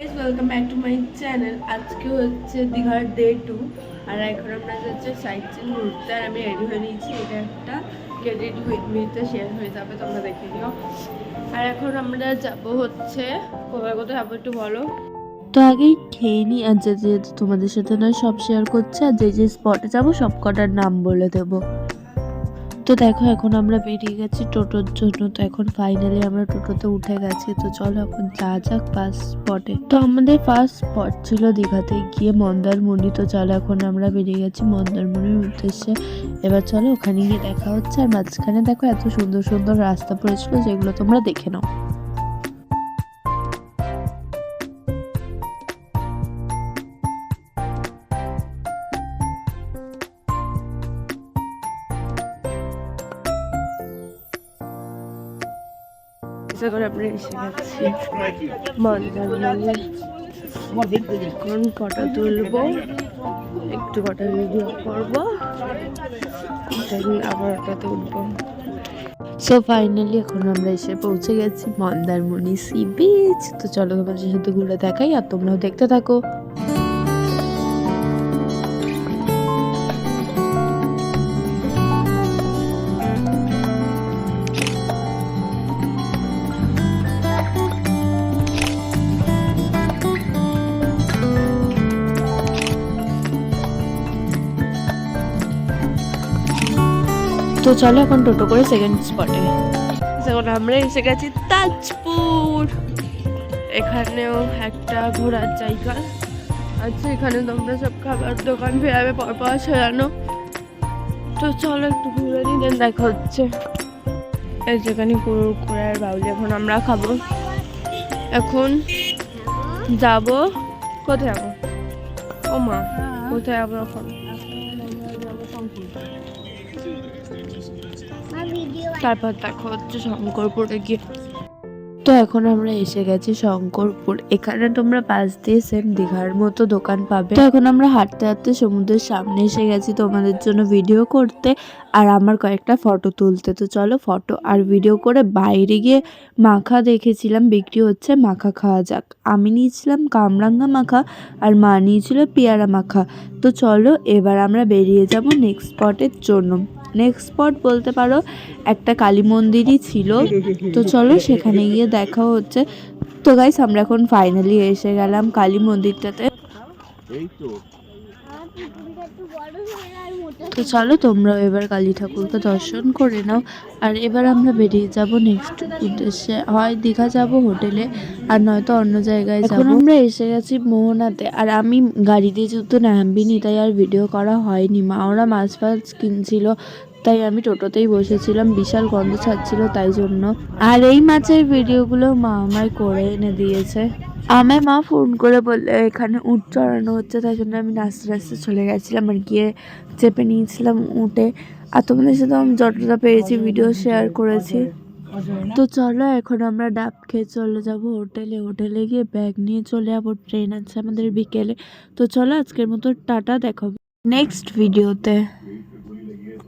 Welcome back to my channel. আজকে হচ্ছে দীঘার ডে 2 আর এখন আমরা যাচ্ছি সাইট সিন ঘুরতে। আর আমি রেডি হয়ে নিয়েছি, এটা একটা গেট রেডি উইথ মিতে শেয়ার হয়ে যাবে, তোমরা দেখে নিও। আর এখন আমরা যাব হচ্ছে কোথায় কোথায় যাবো একটু বলো। তো আগেই খেয়ে নিই, আর যেহেতু তোমাদের সাথে নয় সব শেয়ার করছে, আর যে স্পটে যাবো সব কটার নাম বলে দেবো। তো দেখো এখন আমরা বেরিয়ে গেছি টোটোর জন্য। তো এখন ফাইনালি আমরা টোটোতে উঠে গেছি। তো চলো এখন যাক ফার্স্ট স্পটে। তো আমাদের ফার্স্ট স্পট ছিল দীঘাতে গিয়ে মন্দারমণি। তো চলো এখন আমরা বেরিয়ে গেছি মন্দারমণির উদ্দেশ্যে। এবার চলো ওখানে গিয়ে দেখা হচ্ছে। আর মাঝখানে দেখো এত সুন্দর সুন্দর রাস্তা পড়েছিল, যেগুলো তোমরা দেখে নাও। করে আমরা এসে গেছি মন্দারমণি। এখন ফটো তুলবো, একটু ফটো ভিডিও করবো, আবার ওটাতে উঠবো। সো ফাইনালি এখন আমরা এসে পৌঁছে গেছি মন্দারমণি সি বিচ। তো চলো তোমাদের সাথে ঘুরে দেখাই, আর তোমরাও দেখতে থাকো। তো চলো এখন টোটো করে সেকেন্ড স্পটে। এখন আমরা এসে গেছি তাজপুর। এখানেও একটা ঘোরার জায়গা আছে, এখানে তোমরা সব খাবার দোকান পেয়ে পরপর সাজানো। তো চলো একটু ঘুরে নিই, দেন দেখা হচ্ছে। এই যেখানে কুরকুরে আর বাউলি এখন আমরা খাবো। এখন যাব কোথায় যাবো? ও মা, কোথায় যাবো এখন? তারপর দেখা হচ্ছে শঙ্করপুরে গিয়ে। তো এখন আমরা এসে গেছি শঙ্করপুর। এখানে তোমরা পাশ দিয়ে সেম দীঘার মতো দোকান পাবে। তো এখন আমরা হাঁটতে হাঁটতে সমুদ্রের সামনে এসে গেছি তোমাদের জন্য ভিডিও করতে আর আমার কয়েকটা ফটো তুলতে। তো চলো ফটো আর ভিডিও করে বাইরে গিয়ে মাখা দেখেছিলাম বিক্রি হচ্ছে, মাখা খাওয়া যাক। আমি নিয়েছিলাম কামরাঙ্গা মাখা আর মা নিয়েছিল পেয়ারা মাখা। তো চলো এবার আমরা বেরিয়ে যাব নেক্সট স্পটের জন্য। নেক্সট স্পট বলতে পারো একটা কালী মন্দিরই ছিল। তো চলো সেখানে গিয়ে দেখা হচ্ছে। তো গাইস আমরা এখন ফাইনালি এসে গেলাম কালী মন্দিরটাতে। তো চলো তোমরাও এবার কালী ঠাকুরকে দর্শন করে নাও। আর এবার আমরা বেরিয়ে যাব নেক্সট উদ্দেশ্যে, হয় দীঘা যাব হোটেলে, আর নয়তো অন্য জায়গায় যাব। এখন আমরা এসে গেছি মোহনাতে, আর আমি গাড়ি দিয়ে যেহেতু নামবিনি তাই আর ভিডিও করা হয়নি। মা ওরা মাছ ফাছ কিনছিল, তাই আমি টোটোতেই বসেছিলাম। বিশাল গন্ধ ছাড়ছিল তাই জন্য। আর এই মাছের ভিডিওগুলো মা আমায় করে এনে দিয়েছে। আমায় মা ফোন করে বললে এখানে উট চড়ানো হচ্ছে, তাই জন্য আমি নাচতে নাচতে চলে গেছিলাম আর গিয়ে চেপে নিয়েছিলাম উটে। আর তোমাদের সাথে আমি যতটা পেরেছি ভিডিও শেয়ার করেছি। তো চলো এখন আমরা ডাব খেয়ে চলে যাব হোটেলে। হোটেলে গিয়ে ব্যাগ নিয়ে চলে যাবো, ট্রেন আছে আমাদের বিকেলে। তো চলো আজকের মতো টাটা, দেখাবো নেক্সট ভিডিওতে।